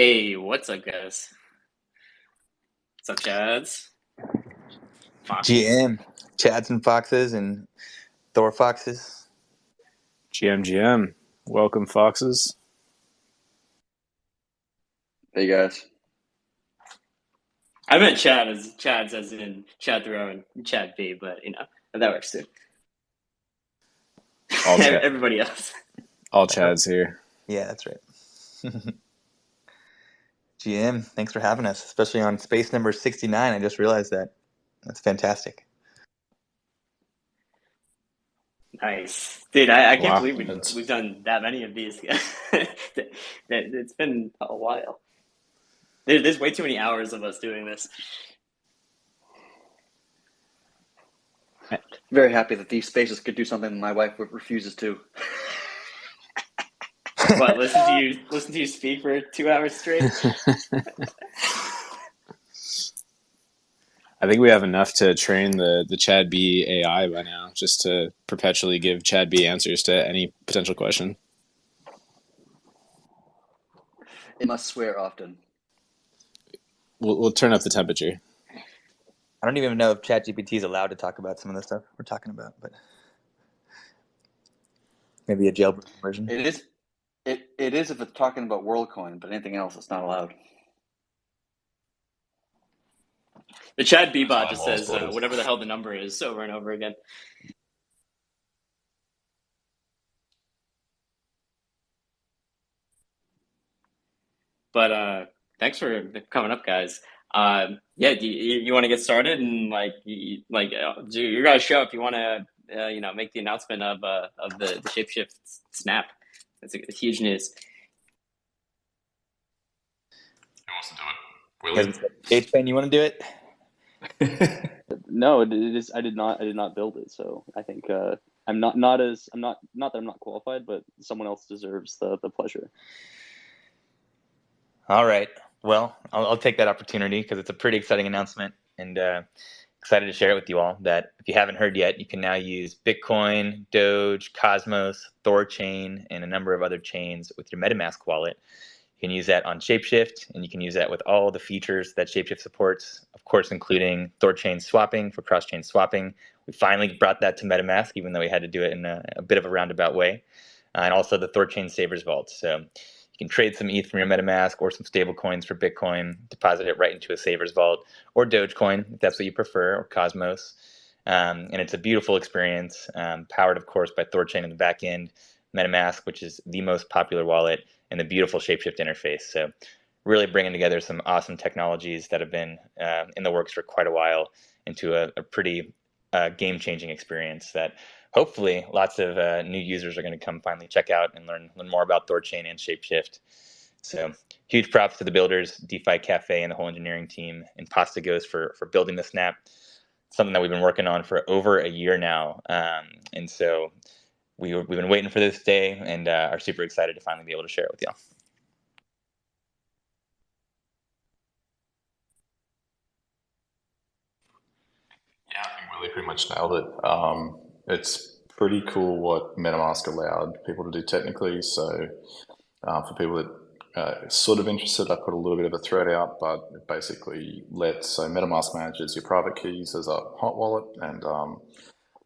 Hey, what's up, guys? What's up, Chads? Foxes? GM, Chads and Foxes and Thor Foxes. GM, welcome Foxes. Hey guys. I meant Chads as in Chad Thoreau and Chad B, but that works too. All Chad, Everybody else. all Chads here. Yeah, that's right. GM, thanks for having us, especially on space number 69. I just realized that. That's fantastic. Nice, dude. I can't Wow, believe we've done that many of these. It's been a while. There's way too many hours of us doing this. Very happy that these spaces could do something my wife refuses to. What? Listen to you speak for 2 hours straight. I think we have enough to train the Chad B AI by now, just to perpetually give Chad B answers to any potential question. It must swear often. We'll turn up the temperature. I don't even know if ChatGPT is allowed to talk about some of the stuff we're talking about, but maybe a jailbroken version. It is if it's talking about WorldCoin, but anything else it's not allowed. The Chad B bot just says whatever the hell the number is over and over again. But thanks for coming up, guys. Yeah, do you want to get started and do your guys' show if you want to make the announcement of the ShapeShift snap. That's a huge news. Who wants to do it? Willie? HPen, you want to do it? No, it is. I did not build it, so I think I'm not that I'm not qualified, but someone else deserves the pleasure. All right. Well, I'll take that opportunity because it's a pretty exciting announcement, and excited to share it with you all. That if you haven't heard yet, you can now use Bitcoin, Doge, Cosmos, THORChain, and a number of other chains with your MetaMask wallet. You can use that on ShapeShift, and you can use that with all the features that ShapeShift supports, of course, including THORChain swapping for cross-chain swapping. We finally brought that to MetaMask, even though we had to do it in a bit of a roundabout way, and also the THORChain Savers Vault. So you can trade some ETH from your MetaMask or some stable coins for Bitcoin, deposit it right into a Savers Vault, or Dogecoin, if that's what you prefer, or Cosmos. And it's a beautiful experience, powered, of course, by THORChain in the back end, MetaMask, which is the most popular wallet, and the beautiful ShapeShift interface. So really bringing together some awesome technologies that have been in the works for quite a while into a pretty game-changing experience that hopefully lots of new users are going to come finally check out and learn more about THORChain and ShapeShift. So huge props to the builders, DeFi Cafe, and the whole engineering team, and Pasta Goes for building the snap. Something that we've been working on for over a year now. And so we've been waiting for this day and are super excited to finally be able to share it with y'all. Yeah, I think Willie pretty much nailed it. It's pretty cool what MetaMask allowed people to do technically. So for people that are sort of interested, I put a little bit of a thread out, but it basically so MetaMask manages your private keys as a hot wallet and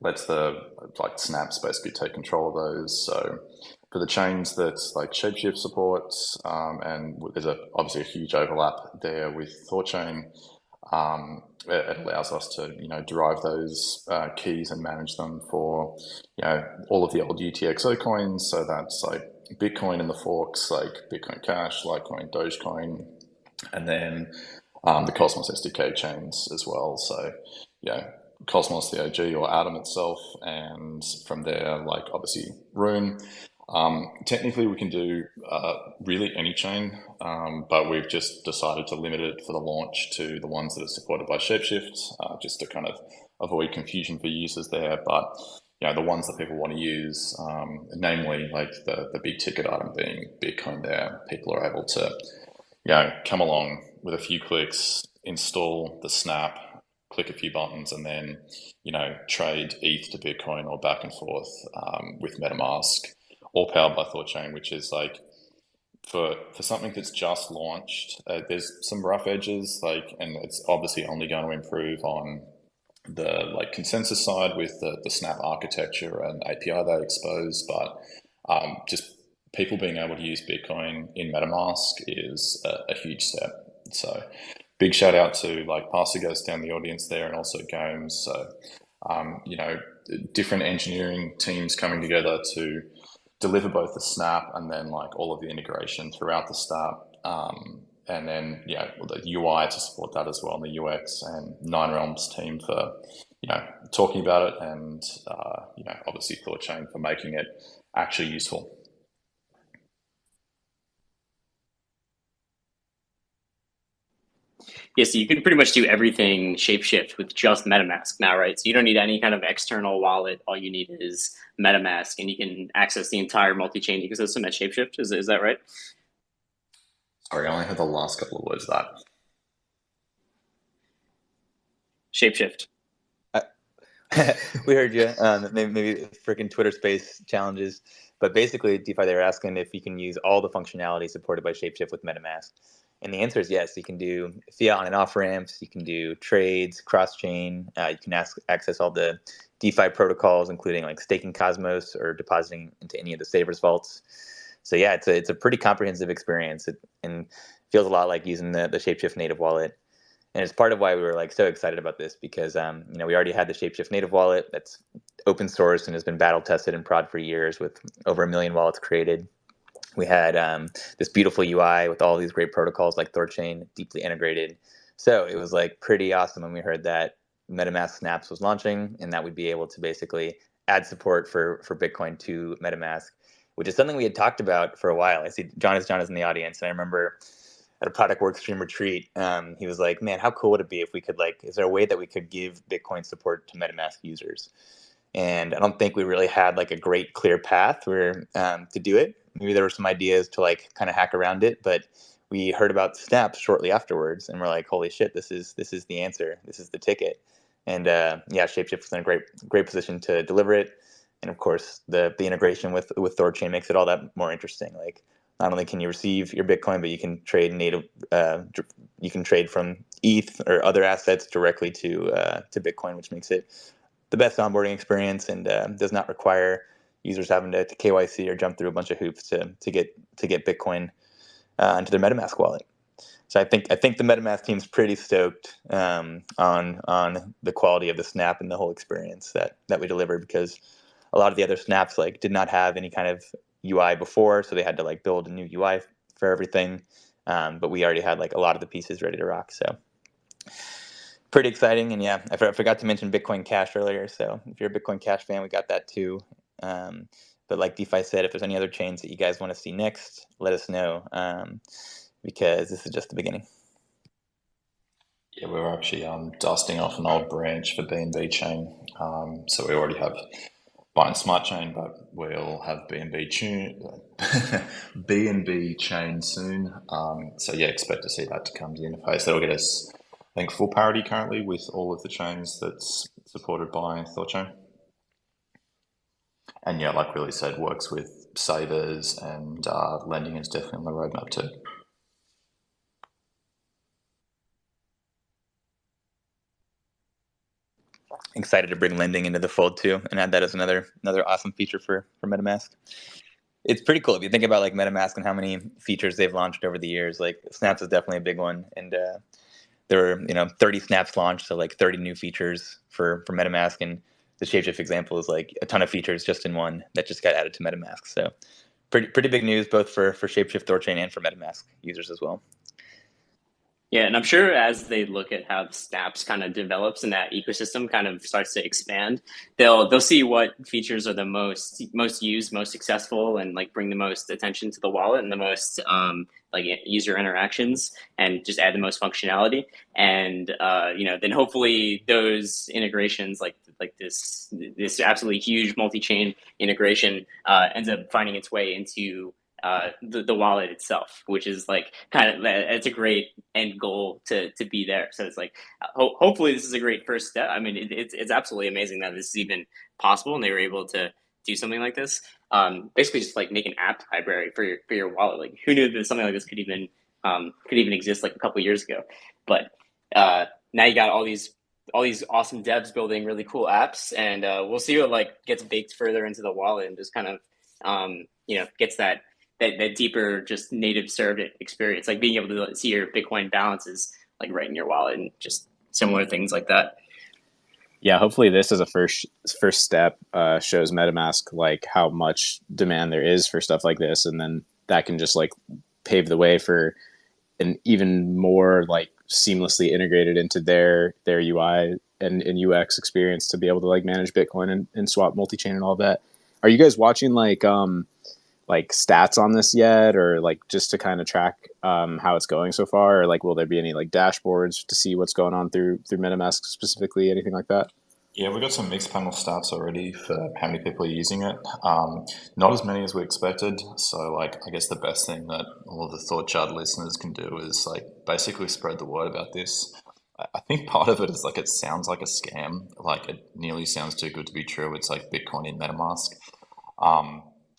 lets the snaps basically take control of those. So for the chains that like ShapeShift supports, and there's obviously a huge overlap there with THORChain, it allows us to derive those keys and manage them for all of the old UTXO coins. So that's like Bitcoin and the forks like Bitcoin Cash, Litecoin, Dogecoin, and then the Cosmos SDK chains as well. So Cosmos, the OG, or Atom itself, and from there, like obviously Rune. Technically, we can do really any chain, but we've just decided to limit it for the launch to the ones that are supported by ShapeShift, just to kind of avoid confusion for users there. But the ones that people want to use, namely like the big ticket item being Bitcoin, there, people are able to come along with a few clicks, install the snap, click a few buttons, and then trade ETH to Bitcoin or back and forth with MetaMask, all powered by THORChain, which is like for something that's just launched, there's some rough edges, like, and it's obviously only going to improve on the like consensus side with the Snap architecture and API they expose, but just people being able to use Bitcoin in MetaMask is a huge step. So big shout out to like Pastor goes down the audience there, and also Gomes. So you know, different engineering teams coming together to deliver both the Snap and then like all of the integration throughout the Snap. And then, yeah, the UI to support that as well, and the UX, and Nine Realms team for, you know, talking about it, and, you know, obviously THORChain for making it actually useful. Yeah, so you can pretty much do everything ShapeShift with just MetaMask now, right? So you don't need any kind of external wallet. All you need is MetaMask, and you can access the entire multi-chain ecosystem at ShapeShift. Is that right? Sorry, I only heard the last couple of words of that. ShapeShift. We heard you. Maybe freaking Twitter Space challenges, but basically, DeFi, they were asking if you can use all the functionality supported by ShapeShift with MetaMask, and the answer is yes. You can do fiat on and off ramps. You can do trades, cross chain. You can access all the DeFi protocols, including like staking Cosmos or depositing into any of the Savers vaults. So yeah, it's a pretty comprehensive experience, and feels a lot like using the ShapeShift native wallet. And it's part of why we were like so excited about this, because you know, we already had the ShapeShift native wallet that's open source and has been battle tested in prod for years with over 1 million wallets created. We had this beautiful UI with all these great protocols like THORChain deeply integrated. So it was like pretty awesome when we heard that MetaMask Snaps was launching, and that we'd be able to basically add support for Bitcoin to MetaMask, which is something we had talked about for a while. I see John is in the audience, and I remember at a product work stream retreat, he was like, man, how cool would it be if we could, like, is there a way that we could give Bitcoin support to MetaMask users? And I don't think we really had like a great clear path where to do it. Maybe there were some ideas to like kind of hack around it, but we heard about Snaps shortly afterwards, and we're like, holy shit, this is the answer. This is the ticket. And yeah, ShapeShift was in a great position to deliver it. And of course, the integration with THORChain makes it all that more interesting. Like, not only can you receive your Bitcoin, but you can trade native. You can trade from ETH or other assets directly to Bitcoin, which makes it the best onboarding experience, and does not require users having to KYC or jump through a bunch of hoops to get Bitcoin into their MetaMask wallet. So I think the MetaMask team's pretty stoked on the quality of the Snap and the whole experience that we delivered, because a lot of the other Snaps like did not have any kind of UI before, so they had to like build a new UI for everything. But we already had like a lot of the pieces ready to rock. So pretty exciting. And yeah, I forgot to mention Bitcoin Cash earlier. So if you're a Bitcoin Cash fan, we got that too. But like DeFi said, if there's any other chains that you guys want to see next, let us know, because this is just the beginning. Yeah, we're actually dusting off an old branch for BNB chain. So we already have Binance Smart Chain, but we'll have BNB chain soon. So yeah, expect to see that to come to the interface. That'll get us, I think, full parity currently with all of the chains that's supported by THORChain. And yeah, like Willie said, works with savers, and lending is definitely on the roadmap too. Excited to bring lending into the fold too, and add that as another awesome feature for MetaMask. It's pretty cool if you think about like MetaMask and how many features they've launched over the years. Like Snaps is definitely a big one, and there were 30 Snaps launched, so like 30 new features for MetaMask, and the ShapeShift example is like a ton of features just in one that just got added to MetaMask. So pretty big news both for ShapeShift, THORChain, and for MetaMask users as well. Yeah, and I'm sure as they look at how the Snaps kind of develops and that ecosystem kind of starts to expand, they'll see what features are the most used, most successful, and like bring the most attention to the wallet and the most like user interactions, and just add the most functionality. And then hopefully those integrations like this absolutely huge multi-chain integration ends up finding its way into the wallet itself, which is like it's a great end goal to be there. So it's like hopefully this is a great first step. I mean, it's absolutely amazing that this is even possible and they were able to do something like this. basically just like make an app library for your wallet. Like who knew that something like this could even exist like a couple years ago? But now you got all these awesome devs building really cool apps, and we'll see what like gets baked further into the wallet and just kind of gets that deeper just native served experience, like being able to see your Bitcoin balances like right in your wallet and just similar things like that. Yeah, hopefully this as a first step shows MetaMask like how much demand there is for stuff like this, and then that can just like pave the way for an even more like seamlessly integrated into their UI and UX experience to be able to like manage Bitcoin and swap multi-chain and all that. Are you guys watching like stats on this yet, or like just to kind of track how it's going so far, or like will there be any like dashboards to see what's going on through MetaMask specifically, anything like that? Yeah, we've got some mixed panel stats already for how many people are using it. Not as many as we expected. So, like, I guess the best thing that all of the THORChain listeners can do is like basically spread the word about this. I think part of it is like it sounds like a scam. Like it nearly sounds too good to be true. It's like Bitcoin in MetaMask.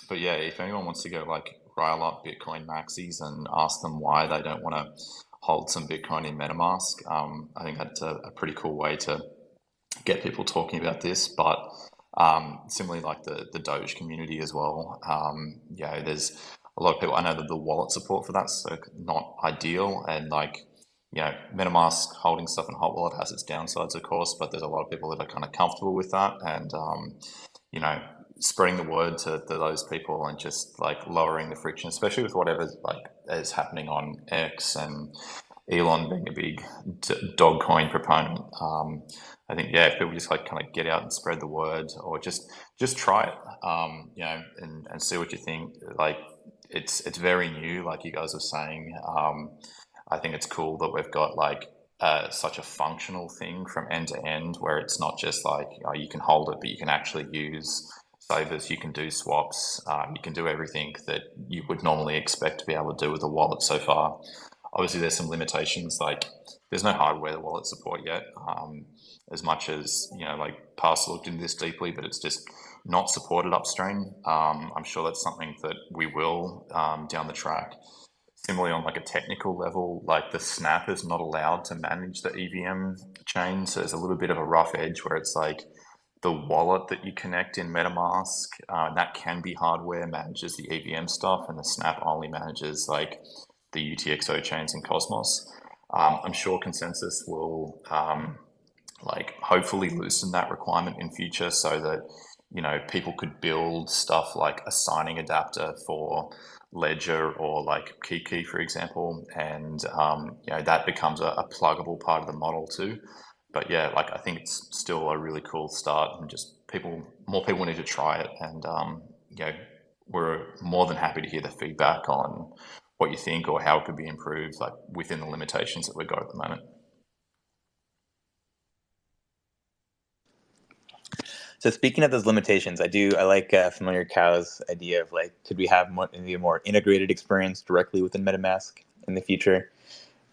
But yeah, if anyone wants to go like rile up Bitcoin maxis and ask them why they don't want to hold some Bitcoin in MetaMask, I think that's a pretty cool way to get people talking about this. But similarly, like the Doge community as well. There's a lot of people. I know that the wallet support for that's so not ideal, and like MetaMask holding stuff in hot wallet has its downsides, of course. But there's a lot of people that are kind of comfortable with that, and spreading the word to those people and just like lowering the friction, especially with whatever like is happening on X and Elon being a big Dogecoin proponent. I think if people just like kind of get out and spread the word, or just try it, and see what you think. Like it's very new, like you guys were saying. I think it's cool that we've got like such a functional thing from end to end, where it's not just like you can hold it, but you can actually use savers, you can do swaps, you can do everything that you would normally expect to be able to do with a wallet so far. Obviously, there's some limitations, like there's no hardware wallet support yet, as much as, like Parse looked into this deeply, but it's just not supported upstream. I'm sure that's something that we will down the track. Similarly, on like a technical level, like the snap is not allowed to manage the EVM chain, so there's a little bit of a rough edge where it's like the wallet that you connect in MetaMask, that can be hardware, manages the EVM stuff, and the snap only manages like the UTXO chains in Cosmos. I'm sure Consensus will like hopefully loosen that requirement in future, so that people could build stuff like a signing adapter for Ledger or like Kiki, for example, and that becomes a pluggable part of the model too. But yeah, like I think it's still a really cool start, and just more people need to try it, and we're more than happy to hear the feedback on what you think or how it could be improved, like within the limitations that we've got at the moment. So speaking of those limitations, I like Familiar Cow's idea of like, could we have maybe a more integrated experience directly within MetaMask in the future?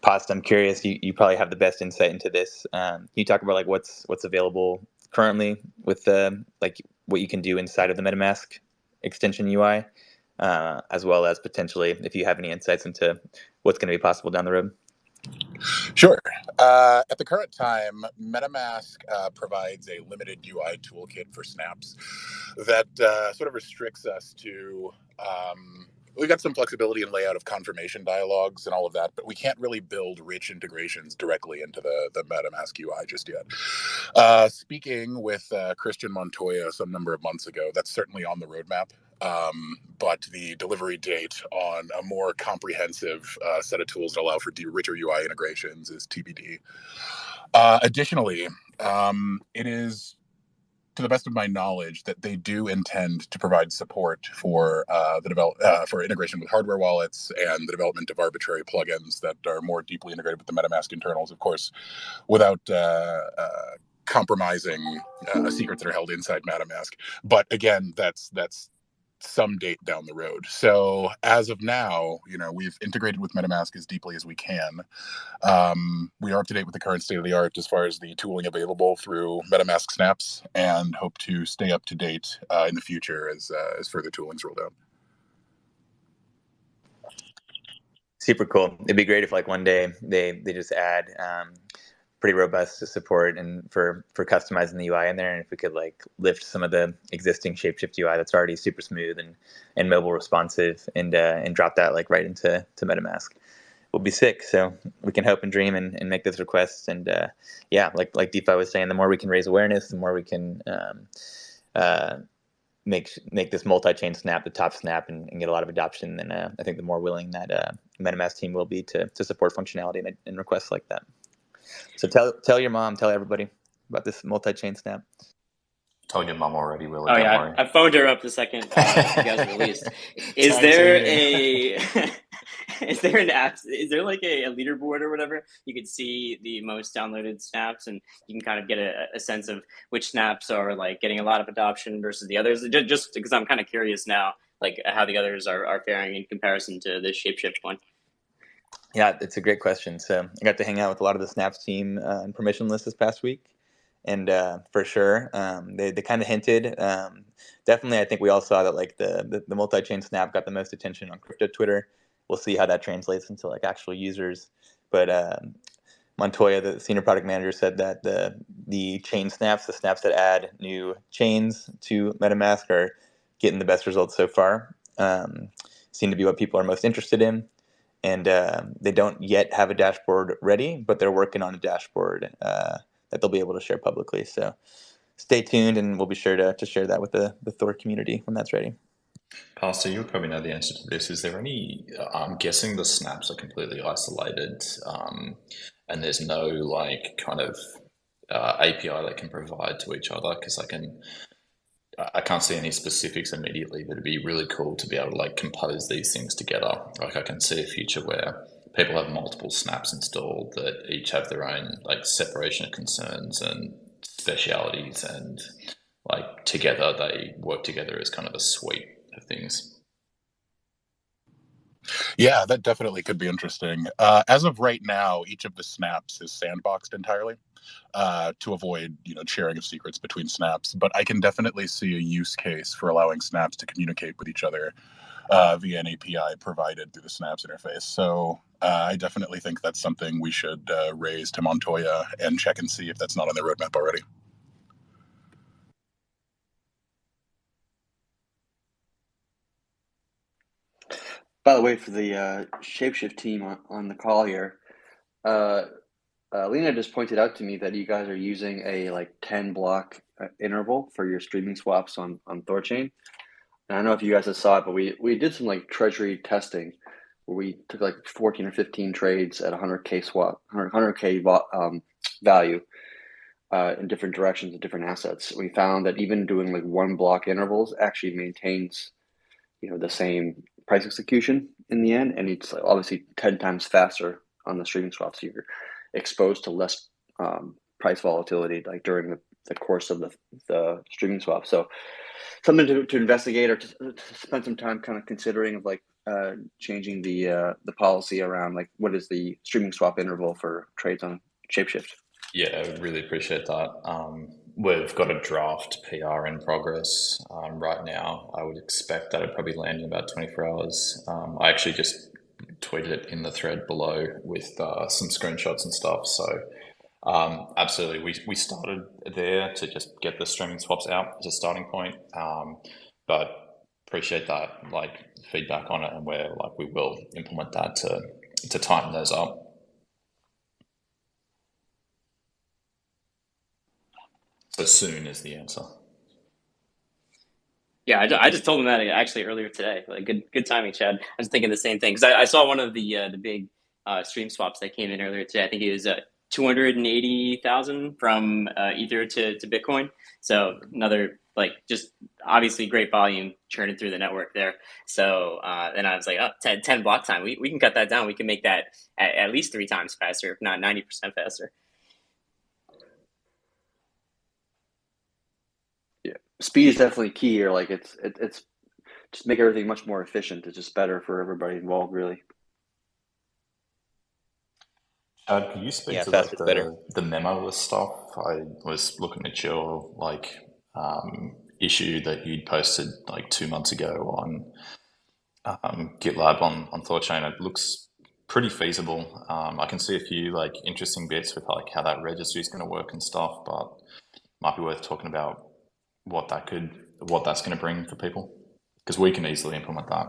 Past, I'm curious, you probably have the best insight into this. Can you talk about like what's available currently with like what you can do inside of the MetaMask extension UI, as well as potentially if you have any insights into what's going to be possible down the road? Sure. At the current time, MetaMask provides a limited UI toolkit for snaps that sort of restricts us to. We've got some flexibility in layout of confirmation dialogues and all of that, but we can't really build rich integrations directly into the MetaMask UI just yet. Speaking with Christian Montoya some number of months ago, that's certainly on the roadmap. But the delivery date on a more comprehensive set of tools that allow for richer UI integrations is TBD. Additionally, it is, to the best of my knowledge, that they do intend to provide support for for integration with hardware wallets and the development of arbitrary plugins that are more deeply integrated with the MetaMask internals, of course, without compromising secrets that are held inside MetaMask. But again, that's some date down the road. So as of now, we've integrated with MetaMask as deeply as we can. We are up to date with the current state of the art as far as the tooling available through MetaMask snaps, and hope to stay up to date in the future as further tooling's rolled out. Super cool. It'd be great if like one day they just add pretty robust support and for customizing the UI in there, and if we could like lift some of the existing ShapeShift UI that's already super smooth and mobile responsive and drop that like right into MetaMask, will be sick. So we can hope and dream and make those requests. And yeah, like DeFi was saying, the more we can raise awareness, the more we can make this multi-chain snap the top snap and get a lot of adoption. And I think the more willing that MetaMask team will be to support functionality and requests like that. So tell your mom, tell everybody about this multi-chain snap. Told your mom already, Willie. Oh don't yeah, worry. I phoned her up the second you guys released. Is there is there an app? Is there like a leaderboard or whatever? You could see the most downloaded snaps, and you can kind of get a sense of which snaps are like getting a lot of adoption versus the others. Just because I'm kind of curious now, like how the others are faring in comparison to the ShapeShift one. Yeah, it's a great question. So I got to hang out with a lot of the Snaps team and permissionless this past week. And for sure, they kind of hinted. Definitely, I think we all saw that like the multi-chain snap got the most attention on crypto Twitter. We'll see how that translates into like actual users. But Montoya, the senior product manager, said that the chain snaps, the snaps that add new chains to MetaMask, are getting the best results so far. Seem to be what people are most interested in. And they don't yet have a dashboard ready, but they're working on a dashboard that they'll be able to share publicly. So stay tuned, and we'll be sure to share that with the Thor community when that's ready. Pastor, you probably know the answer to this. Is there any, I'm guessing the snaps are completely isolated and there's no like kind of API they can provide to each other, because I can't see any specifics immediately, but it'd be really cool to be able to like compose these things together. Like I can see a future where people have multiple snaps installed that each have their own like separation of concerns and specialities, and like together they work together as kind of a suite of things. Yeah, that definitely could be interesting. As of right now, each of the snaps is sandboxed entirely to avoid, sharing of secrets between snaps. But I can definitely see a use case for allowing snaps to communicate with each other via an API provided through the snaps interface. So I definitely think that's something we should raise to Montoya and check and see if that's not on their roadmap already. By the way, for the ShapeShift team on the call here, Lena just pointed out to me that you guys are using a like 10 block interval for your streaming swaps on THORChain. And I don't know if you guys have saw it, but we did some like treasury testing where we took like 14 or 15 trades at 100K swap, 100K value in different directions of different assets. We found that even doing like 1 block intervals actually maintains, the same price execution in the end, and it's like obviously 10 times faster on the streaming swaps. So you're exposed to less price volatility like during the course of the streaming swap. So something to investigate or to spend some time kind of considering of like changing the policy around like what is the streaming swap interval for trades on ShapeShift. Yeah, I would really appreciate that. We've got a draft PR in progress right now. I would expect that it'd probably land in about 24 hours. I actually just tweeted it in the thread below with some screenshots and stuff. So absolutely, we started there to just get the streaming swaps out as a starting point. But appreciate that like feedback on it, and we will implement that to tighten those up. So soon is the answer. Yeah, I just told him that actually earlier today. Like good timing, Chad. I was thinking the same thing because I saw one of the big stream swaps that came in earlier today. I think it was 280,000 from Ether to Bitcoin. So another like just obviously great volume churning through the network there. So then I was like, 10 block time. We can cut that down. We can make that at least 3 times faster, if not 90% faster. Yeah, speed is definitely key here. Like it's just make everything much more efficient. It's just better for everybody involved, really. Chad, could you speak Yeah, to like faster, better. the memo-less stuff? I was looking at your issue that you'd posted like 2 months ago on GitLab on THORChain. It looks pretty feasible. I can see a few like interesting bits with like how that registry is going to work and stuff, but might be worth talking about what that's going to bring for people, because we can easily implement that.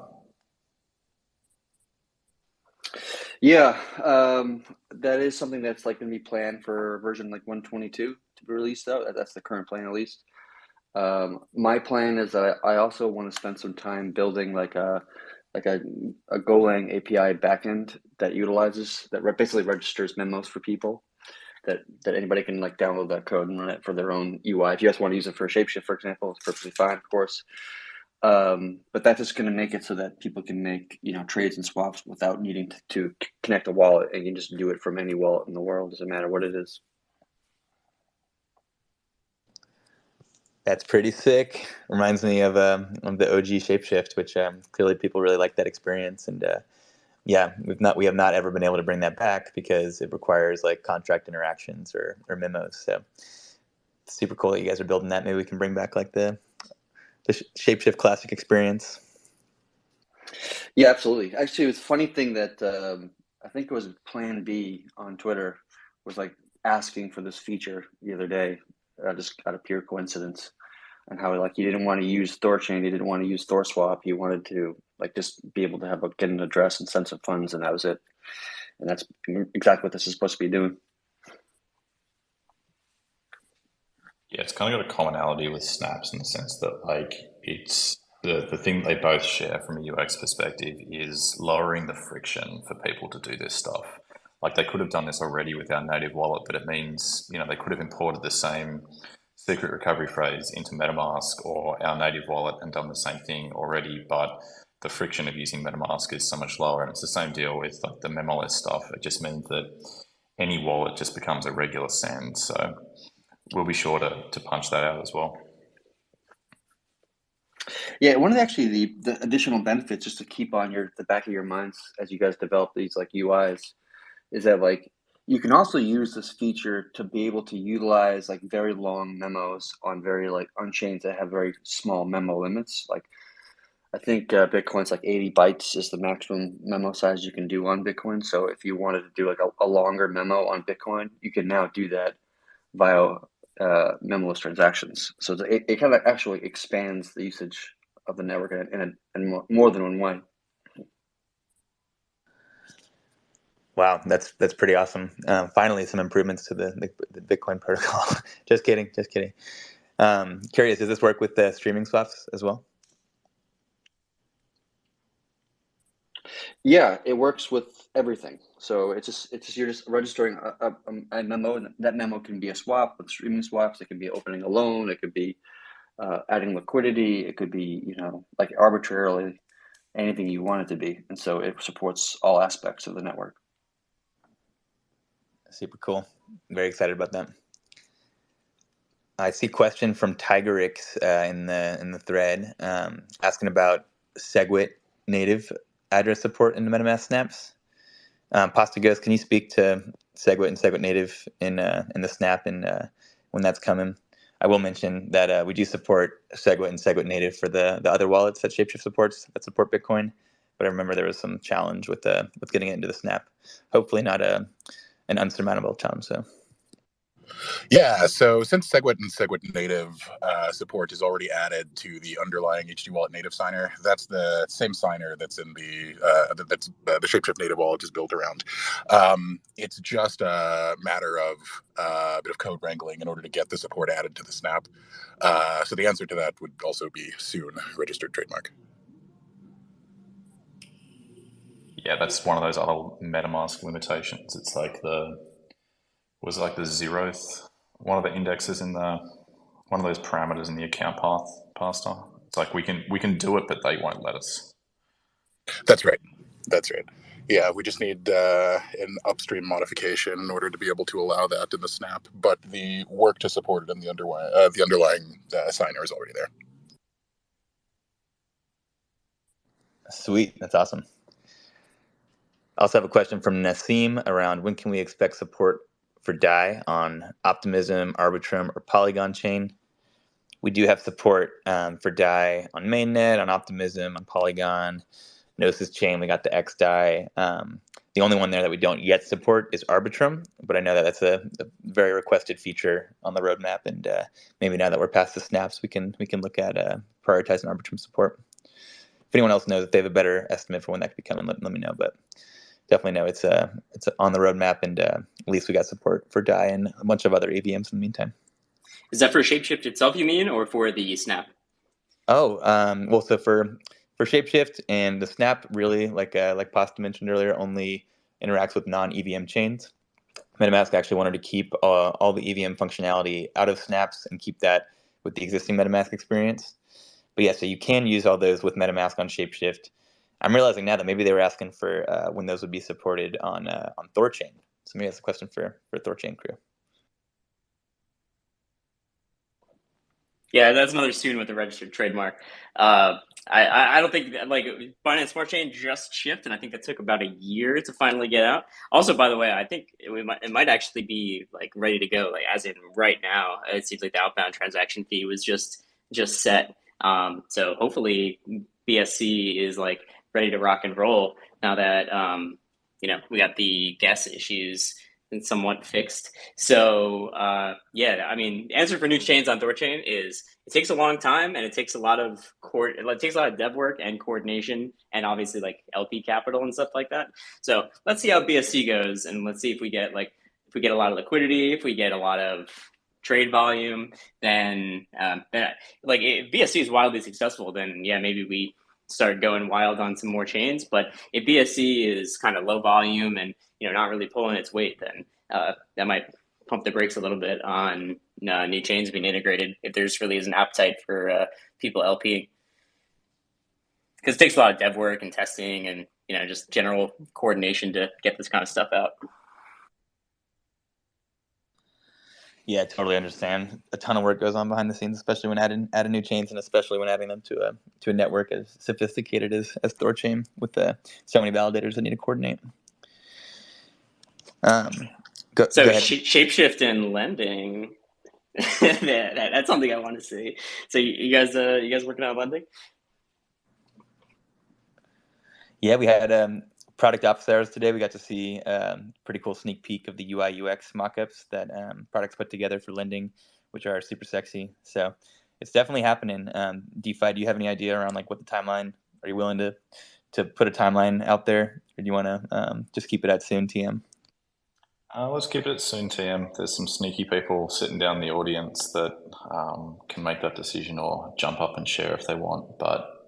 Yeah, that is something that's like going to be planned for version like 122 to be released out. That's the current plan, at least. My plan is that I also want to spend some time building like a Golang API backend that utilizes that basically registers memos for people. That anybody can like download that code and run it for their own UI. If you guys want to use it for ShapeShift, for example, it's perfectly fine, of course. But that's just going to make it so that people can make trades and swaps without needing to connect a wallet, and you can just do it from any wallet in the world. Doesn't matter what it is. That's pretty sick. Reminds me of the OG ShapeShift, which clearly people really like that experience. And yeah, we have not ever been able to bring that back because it requires like contract interactions or memos. So it's super cool that you guys are building that. Maybe we can bring back like the ShapeShift classic experience. Yeah, absolutely. Actually, it was a funny thing that I think it was Plan B on Twitter was like asking for this feature the other day, just out of pure coincidence, and how like you didn't want to use THORChain, you didn't want to use THORSwap, you wanted to like just be able to get an address and send some funds, and that was it. And that's exactly what this is supposed to be doing. Yeah, it's kind of got a commonality with snaps in the sense that like it's the thing they both share from a UX perspective is lowering the friction for people to do this stuff. Like they could have done this already with our native wallet, but it means, they could have imported the same secret recovery phrase into MetaMask or our native wallet and done the same thing already, but the friction of using MetaMask is so much lower. And it's the same deal with like the memoless stuff. It just means that any wallet just becomes a regular send. So we'll be sure to punch that out as well. Yeah, one of the additional benefits just to keep on the back of your minds as you guys develop these like UIs is that like you can also use this feature to be able to utilize like very long memos on on chains that have very small memo limits. Like I think Bitcoin's like 80 bytes is the maximum memo size you can do on Bitcoin. So if you wanted to do like a longer memo on Bitcoin, you can now do that via memoless transactions. So it kind of actually expands the usage of the network in more than one way. Wow, that's pretty awesome. Finally, some improvements to the Bitcoin protocol. Just kidding. Curious, does this work with the streaming swaps as well? Yeah, it works with everything. So it's just you're just registering a memo, and that memo can be a swap with streaming swaps. It could be opening a loan. It could be adding liquidity. It could be like arbitrarily anything you want it to be. And so it supports all aspects of the network. Super cool. Very excited about that. I see a question from Tigerix in the thread asking about SegWit native address support in the MetaMask snaps. Pasta Ghost, can you speak to SegWit and SegWit native in the snap and when that's coming? I will mention that we do support SegWit and SegWit native for the other wallets that ShapeShift supports that support Bitcoin, but I remember there was some challenge with getting it into the snap. Hopefully not an unsurmountable challenge. So. Yeah, so since SegWit and SegWit native support is already added to the underlying HD Wallet native signer, that's the same signer that's in the ShapeShift native wallet is built around. It's just a matter of a bit of code wrangling in order to get the support added to the snap. So the answer to that would also be soon registered trademark. Yeah, that's one of those other MetaMask limitations. It's like the zeroth one of the indexes in one of those parameters in the account path parser. It's like we can do it, but they won't let us. That's right. Yeah, we just need an upstream modification in order to be able to allow that in the snap. But the work to support it in the underlying signer is already there. Sweet, that's awesome. I also have a question from Nassim around when can we expect support for DAI on Optimism, Arbitrum, or Polygon chain. We do have support for DAI on mainnet, on Optimism, on Polygon, Gnosis chain. We got the XDAI. The only one there that we don't yet support is Arbitrum, but I know that that's a very requested feature on the roadmap, and maybe now that we're past the snaps, we can look at prioritizing Arbitrum support. If anyone else knows if they have a better estimate for when that could be coming, let me know. But definitely know it's on the roadmap, and at least we got support for DAI and a bunch of other EVMs in the meantime. Is that for ShapeShift itself, you mean, or for the snap? Oh, well, so for ShapeShift and the snap, really, like Pasta mentioned earlier, only interacts with non-EVM chains. MetaMask actually wanted to keep all the EVM functionality out of snaps and keep that with the existing MetaMask experience. But yeah, so you can use all those with MetaMask on ShapeShift. I'm realizing now that maybe they were asking for when those would be supported on THORChain. So maybe that's a question for THORChain crew. Yeah, that's another soon with the registered trademark. I don't think like Binance Smart Chain just shipped, and I think that took about a year to finally get out. Also, by the way, I think it might actually be like ready to go, like as in right now. It seems like the outbound transaction fee was just set. So hopefully BSC is like ready to rock and roll now that we got the gas issues and somewhat fixed. So yeah, I mean, the answer for new chains on THORChain is it takes a long time and it takes a lot of dev work and coordination and obviously like LP capital and stuff like that. So let's see how BSC goes, and let's see if we get a lot of liquidity, if we get a lot of trade volume, then like if BSC is wildly successful, then yeah, maybe we start going wild on some more chains. But if BSC is kind of low volume and not really pulling its weight, then that might pump the brakes a little bit on new chains being integrated if there's really is an appetite for people LPing, because it takes a lot of dev work and testing and just general coordination to get this kind of stuff out. Yeah, I totally understand. A ton of work goes on behind the scenes, especially when adding new chains, and especially when adding them to a network as sophisticated as THORChain with so many validators that need to coordinate. Go ahead. ShapeShift and lending. That's something I want to see. So you guys working on lending? Yeah, we had product ops hours today. We got to see a pretty cool sneak peek of the UI UX mockups that products put together for lending, which are super sexy. So it's definitely happening. DeFi, do you have any idea around like what the timeline? Are you willing to put a timeline out there, or do you want to just keep it at soon TM? Let's keep it at soon TM. There's some sneaky people sitting down in the audience that can make that decision or jump up and share if they want. But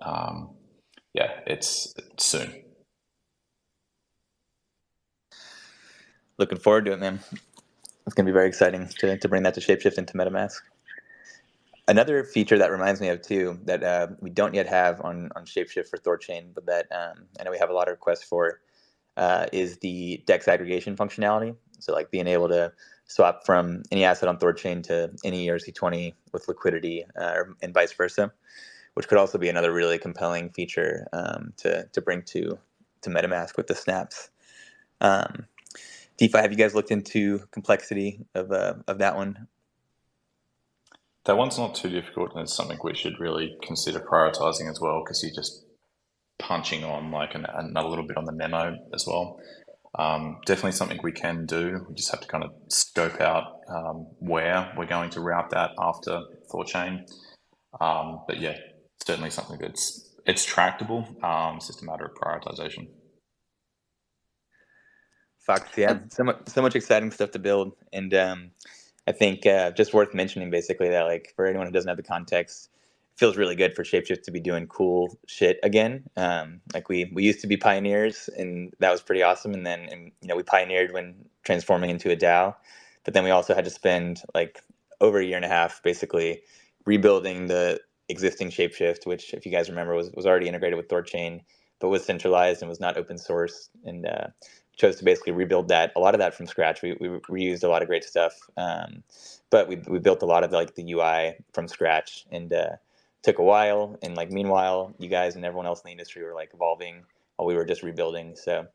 yeah, it's soon. Looking forward to it, man. It's going to be very exciting to bring that to ShapeShift into MetaMask. Another feature that reminds me of too that we don't yet have on ShapeShift for THORChain, but that I know we have a lot of requests for, is the DEX aggregation functionality. So like being able to swap from any asset on THORChain to any ERC20 with liquidity, and vice versa, which could also be another really compelling feature to bring to MetaMask with the snaps. DeFi, have you guys looked into complexity of that one? That one's not too difficult, and it's something we should really consider prioritizing as well, because you're just punching on like another little bit on the memo as well. Definitely something we can do. We just have to kind of scope out where we're going to route that after THORChain. But yeah, certainly something it's tractable. It's just a matter of prioritization. Fox, yeah, so much exciting stuff to build, and I think just worth mentioning basically that like for anyone who doesn't have the context, it feels really good for ShapeShift to be doing cool shit again. Like we used to be pioneers, and that was pretty awesome. And then we pioneered when transforming into a DAO, but then we also had to spend like over a year and a half basically rebuilding the existing ShapeShift, which if you guys remember was already integrated with THORChain, but was centralized and was not open source, and chose to basically rebuild a lot of that from scratch. We reused a lot of great stuff, but we built a lot of like the UI from scratch, and to took a while, and like meanwhile, you guys and everyone else in the industry were like evolving while we were just rebuilding. So it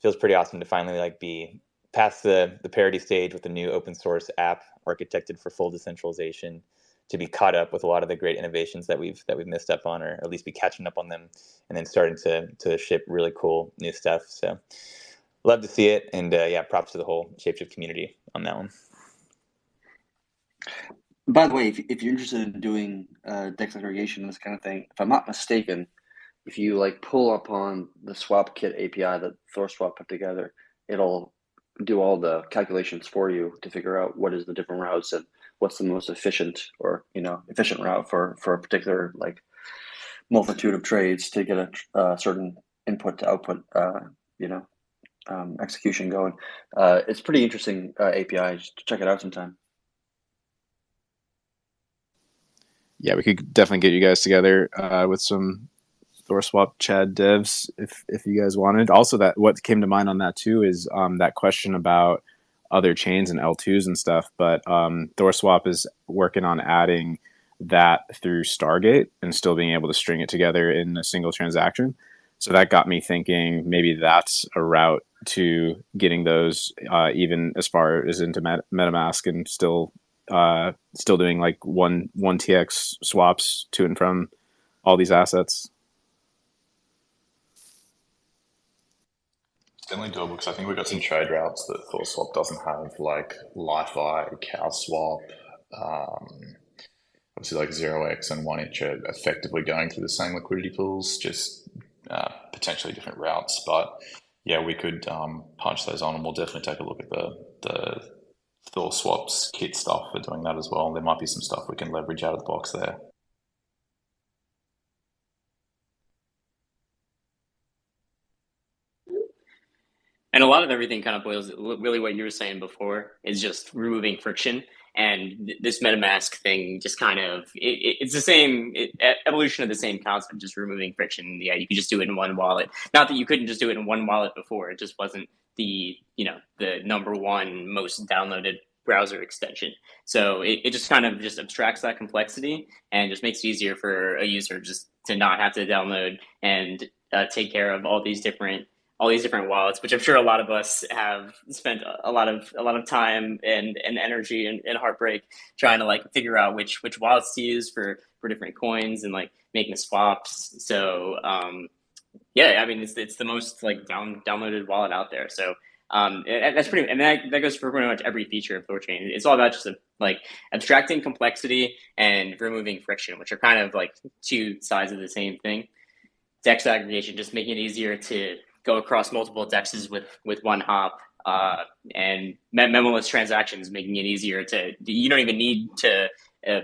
feels pretty awesome to finally like be past the parity stage with the new open source app architected for full decentralization, to be caught up with a lot of the great innovations that we've missed up on, or at least be catching up on them, and then starting to ship really cool new stuff. So love to see it, and yeah, props to the whole ShapeShift community on that one. By the way, if you're interested in doing DEX aggregation and this kind of thing, if I'm not mistaken, if you like pull upon the swap kit API that THORSwap put together, it'll do all the calculations for you to figure out what is the different routes and what's the most efficient or efficient route for a particular like multitude of trades to get a certain input to output execution going. It's pretty interesting API. Just check it out sometime. Yeah, we could definitely get you guys together with some THORSwap Chad devs if you guys wanted. Also, that what came to mind on that too is that question about other chains and L2s and stuff. But THORSwap is working on adding that through Stargate and still being able to string it together in a single transaction. So that got me thinking maybe that's a route to getting those even as far as into MetaMask and still doing like one TX swaps to and from all these assets. It's definitely doable because I think we've got some trade routes that THORSwap doesn't have, like LiFi, CowSwap, obviously like 0x and 1inch are effectively going through the same liquidity pools, just potentially different routes. But yeah, we could punch those on, and we'll definitely take a look at the THORSwap's kit stuff for doing that as well. There might be some stuff we can leverage out of the box there. And a lot of everything kind of boils, really what you were saying before is just removing friction. And this MetaMask thing just kind of, it's the same evolution of the same concept, just removing friction. Yeah, you could just do it in one wallet. Not that you couldn't just do it in one wallet before, it just wasn't the number one most downloaded browser extension. So it just kind of just abstracts that complexity and just makes it easier for a user just to not have to download and take care of all these different wallets, which I'm sure a lot of us have spent a lot of time and energy and heartbreak trying to like figure out which wallets to use for different coins and like making swaps. So yeah, I mean it's the most like downloaded wallet out there. So that's pretty, and that goes for pretty much every feature of THORChain. It's all about just like abstracting complexity and removing friction, which are kind of like two sides of the same thing. DEX aggregation, just making it easier to go across multiple dexes with one hop, and memoless transactions, making it easier to, you don't even need to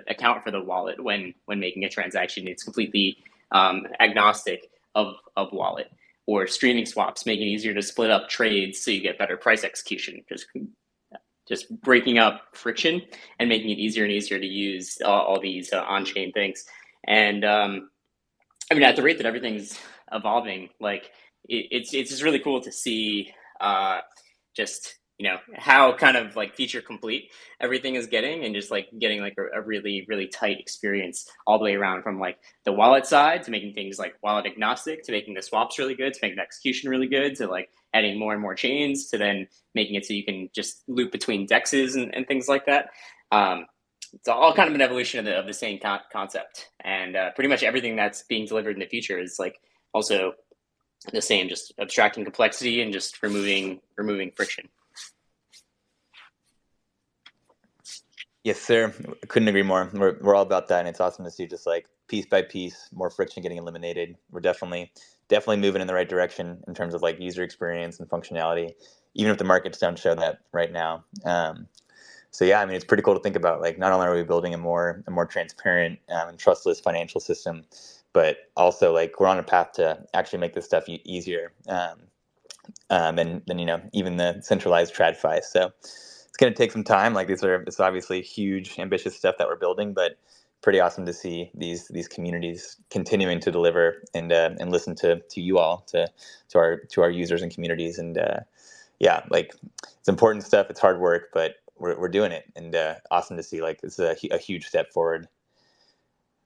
account for the wallet when making a transaction. It's completely agnostic of wallet. Or streaming swaps, making it easier to split up trades so you get better price execution. Just breaking up friction and making it easier and easier to use all these on-chain things. And I mean, at the rate that everything's evolving, like it's just really cool to see just how kind of like feature complete everything is getting, and just like getting like a really really tight experience all the way around, from like the wallet side to making things like wallet agnostic, to making the swaps really good, to making the execution really good, to like adding more and more chains, to then making it so you can just loop between dexes and things like that. It's all kind of an evolution of the same concept, and pretty much everything that's being delivered in the future is like also the same, just abstracting complexity and just removing friction. Yes, sir. Couldn't agree more. We're all about that, and it's awesome to see just like piece by piece more friction getting eliminated. We're definitely moving in the right direction in terms of like user experience and functionality, even if the markets don't show that right now. So yeah, I mean, it's pretty cool to think about. Like, not only are we building a more transparent and trustless financial system, but also like we're on a path to actually make this stuff easier than even the centralized TradFi. So it's going to take some time. Like it's obviously huge, ambitious stuff that we're building, but pretty awesome to see these communities continuing to deliver and listen to you all, to our users and communities. And yeah, like it's important stuff. It's hard work, but we're doing it, and awesome to see. Like it's a huge step forward.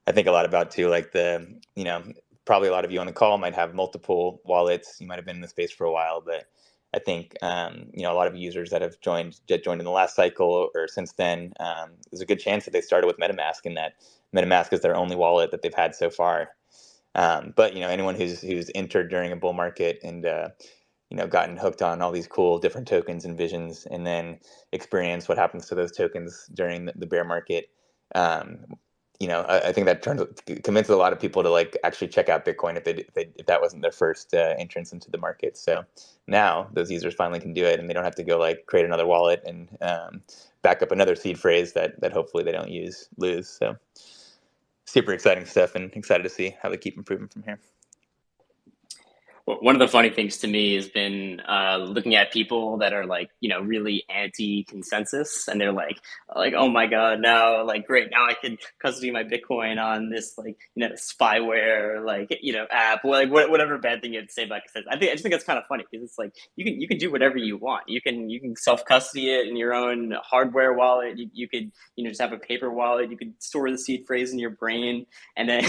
I think a lot about too, like probably a lot of you on the call might have multiple wallets. You might have been in the space for a while, but I think a lot of users that have joined in the last cycle or since then, there's a good chance that they started with MetaMask, and that MetaMask is their only wallet that they've had so far. But anyone who's entered during a bull market and gotten hooked on all these cool different tokens and visions, and then experience what happens to those tokens during the bear market. I think that convinces a lot of people to like actually check out Bitcoin if that wasn't their first entrance into the market. So now those users finally can do it, and they don't have to go like create another wallet and back up another seed phrase that hopefully they don't lose. So super exciting stuff, and excited to see how they keep improving from here. One of the funny things to me has been looking at people that are like, really anti-consensus, and they're like, oh my God, now, like, great, now I can custody my Bitcoin on this, like, spyware, like, app, like whatever bad thing you have to say about consensus. I just think that's kind of funny, because it's like you can do whatever you want. You can self-custody it in your own hardware wallet. You could just have a paper wallet. You could store the seed phrase in your brain, and then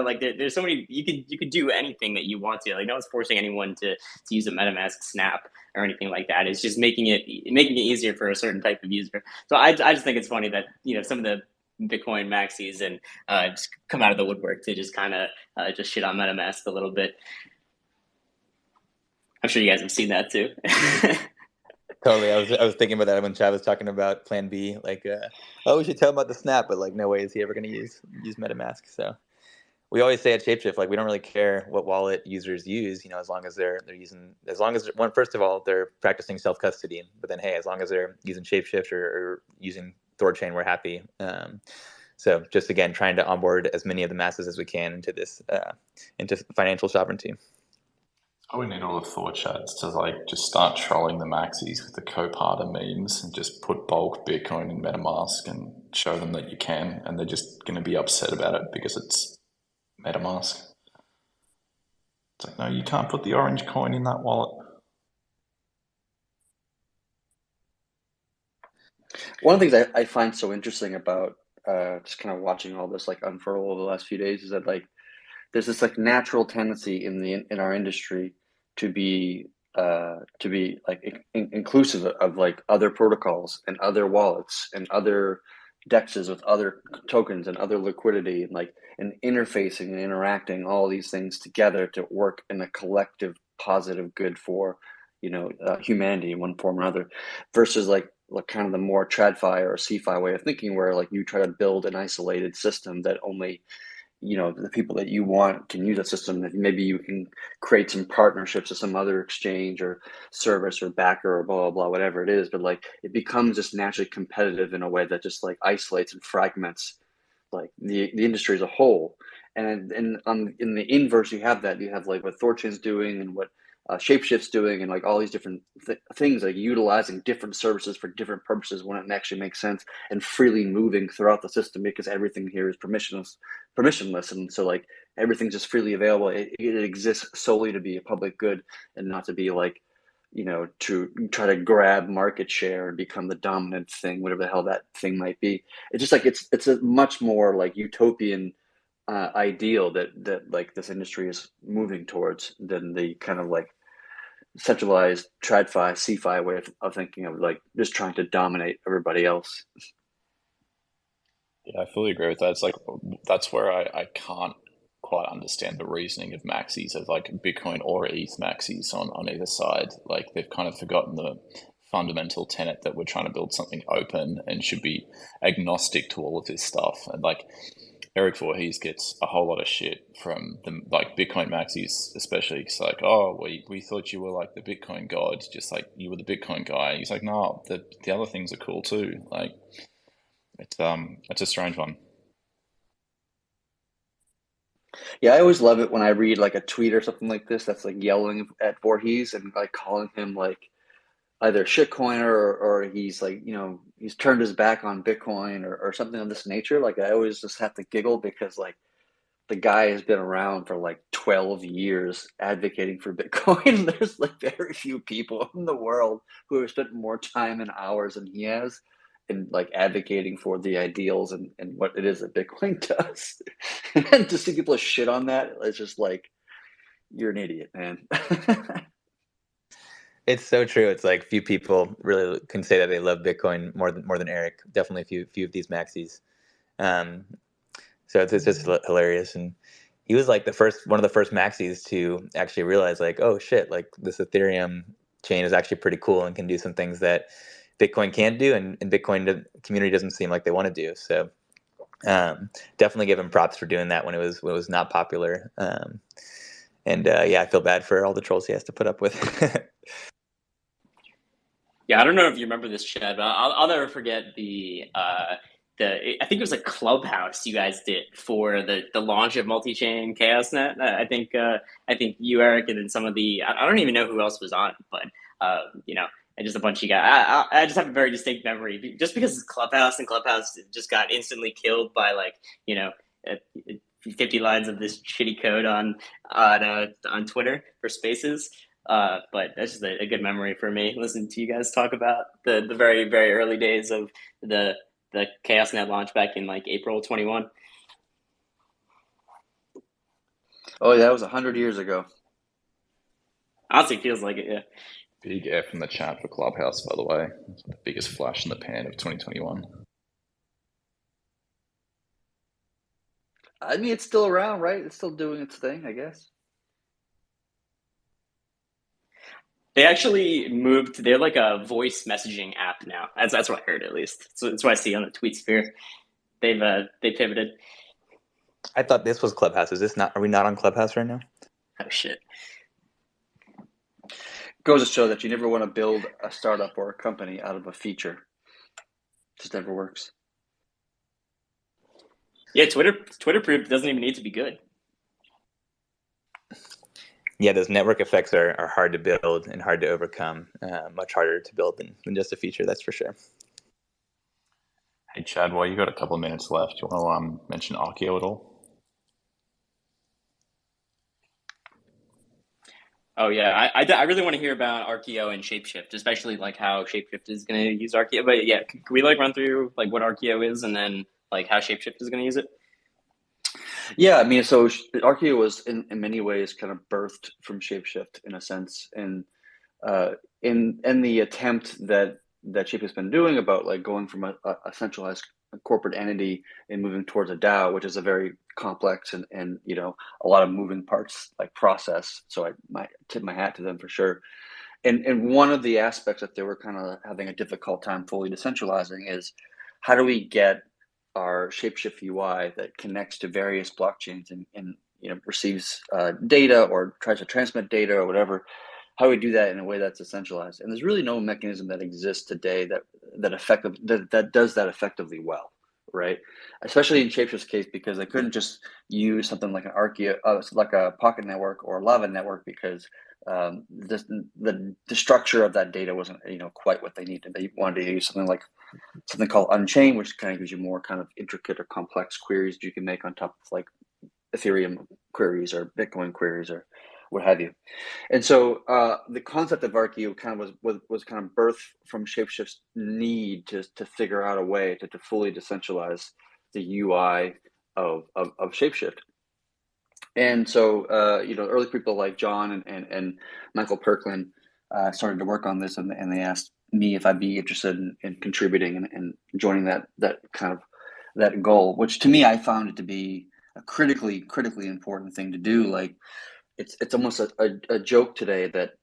like there's so many, you could do anything that you want to. Like, no one's forcing anyone to use a MetaMask snap or anything like that. It's just making it easier for a certain type of user. So I just think it's funny that some of the Bitcoin maxis and just come out of the woodwork to just kind of just shit on MetaMask a little bit. I'm sure you guys have seen that too. Totally. I was thinking about that when Chad was talking about Plan B. Like, we should tell him about the snap, but like, no way is he ever going to use MetaMask. So we always say at ShapeShift, like, we don't really care what wallet users use, as long as first of all, they're practicing self-custody, but then, hey, as long as they're using ShapeShift or using THORChain, we're happy. So just, again, trying to onboard as many of the masses as we can into this, into financial sovereignty. Oh, we need all the Thor chats to like just start trolling the maxis with the Coparta memes and just put bulk Bitcoin in MetaMask and show them that you can, and they're just going to be upset about it because it's MetaMask. It's like, no, you can't put the orange coin in that wallet. One of the things I find so interesting about just kind of watching all this like unfurl over the last few days is that like there's this like natural tendency in our industry to be like inclusive of like other protocols and other wallets and other dexes with other tokens and other liquidity, and interfacing and interacting all these things together to work in a collective positive good for humanity in one form or another, versus like kind of the more TradFi or CeFi way of thinking, where like you try to build an isolated system that only the people that you want can use that system. That maybe you can create some partnerships with some other exchange or service or backer or blah blah blah, whatever it is, but like it becomes just naturally competitive in a way that just like isolates and fragments like the industry as a whole. And in the inverse, you have like what THORChain's doing and what ShapeShift's doing, and like all these different things, like utilizing different services for different purposes when it actually makes sense, and freely moving throughout the system, because everything here is permissionless, and so like everything's just freely available. It exists solely to be a public good, and not to be like to try to grab market share and become the dominant thing, whatever the hell that thing might be. It's just like it's a much more like utopian ideal that like this industry is moving towards than the kind of like centralized TradFi, CeFi way of thinking of like just trying to dominate everybody else. Yeah, I fully agree with that. It's like that's where I can't quite understand the reasoning of maxis, of like Bitcoin or ETH maxis on either side. Like they've kind of forgotten the fundamental tenet that we're trying to build something open and should be agnostic to all of this stuff. And like Eric Voorhees gets a whole lot of shit from the like Bitcoin maxis, especially. It's like, oh, we thought you were like the Bitcoin god, just like you were the Bitcoin guy. He's like, no, the other things are cool too. Like it's a strange one. Yeah, I always love it when I read like a tweet or something like this that's like yelling at Voorhees and like calling him like either shitcoiner or he's like, he's turned his back on Bitcoin or something of this nature. Like I always just have to giggle, because like the guy has been around for like 12 years advocating for Bitcoin. There's like very few people in the world who have spent more time and hours than he has. in like advocating for the ideals and what it is that Bitcoin does. And to see people shit on that, it's just like, you're an idiot, man. It's so true. It's like few people really can say that they love Bitcoin more than Eric. Definitely a few of these maxis. Um, so it's just hilarious. And he was like one of the first maxis to actually realize like, oh shit, like this Ethereum chain is actually pretty cool and can do some things that Bitcoin can't do, and Bitcoin community doesn't seem like they want to do. So definitely give him props for doing that when it was not popular. And yeah, I feel bad for all the trolls he has to put up with. Yeah, I don't know if you remember this, Chad, but I'll never forget I think it was a Clubhouse you guys did for the launch of multi-chain ChaosNet. I think you, Eric, and then some of I don't even know who else was on, but you know, and just a bunch of guys. I just have a very distinct memory, just because it's Clubhouse, and Clubhouse just got instantly killed by like, you know, 50 lines of this shitty code on Twitter for Spaces. But that's just a good memory for me, listening to you guys talk about the very, very early days of the ChaosNet launch back in like April 21. Oh, yeah, that was 100 years ago. Honestly, feels like it, yeah. Big F in the chat for Clubhouse, by the way. The biggest flash in the pan of 2021. I mean, it's still around, right? It's still doing its thing, I guess. They actually moved. They're like a voice messaging app now. That's what I heard, at least. So that's what I see on the tweet sphere. They pivoted. I thought this was Clubhouse. Is this not? Are we not on Clubhouse right now? Oh shit. Goes to show that you never want to build a startup or a company out of a feature. It just never works. Yeah, Twitter proof doesn't even need to be good. Yeah, those network effects are hard to build and hard to overcome. Much harder to build than just a feature, that's for sure. Hey, Chad, while you got a couple of minutes left, do you want to mention Arkeo at all? Oh yeah, I really want to hear about Arkeo and ShapeShift, especially like how ShapeShift is going to use Arkeo. But yeah, can we like run through like what Arkeo is and then like how ShapeShift is going to use it? Yeah, I mean, so Arkeo was in many ways kind of birthed from ShapeShift in a sense, and in the attempt that ShapeShift's been doing about like going from a centralized corporate entity and moving towards a DAO, which is a very complex and you know, a lot of moving parts like process. So I might tip my hat to them for sure. And one of the aspects that they were kind of having a difficult time fully decentralizing is how do we get our ShapeShift UI that connects to various blockchains and you know, receives data or tries to transmit data or whatever. How do we do that in a way that's decentralized? And there's really no mechanism that exists today that does that effectively well, right? Especially in ShapeShift's case, because they couldn't just use something like an Arkeo, like a Pocket Network or a Lava Network, because the structure of that data wasn't, you know, quite what they needed. They wanted to use something called Unchained, which kind of gives you more kind of intricate or complex queries that you can make on top of like Ethereum queries or Bitcoin queries or what have you. And so the concept of Arkeo kind of was kind of birthed from ShapeShift's need to figure out a way to fully decentralize the UI of ShapeShift. And so you know, early people like John and Michael Perklin started to work on this, and they asked me if I'd be interested in contributing and joining that kind of that goal, which to me I found it to be a critically important thing to do. Like it's almost a joke today that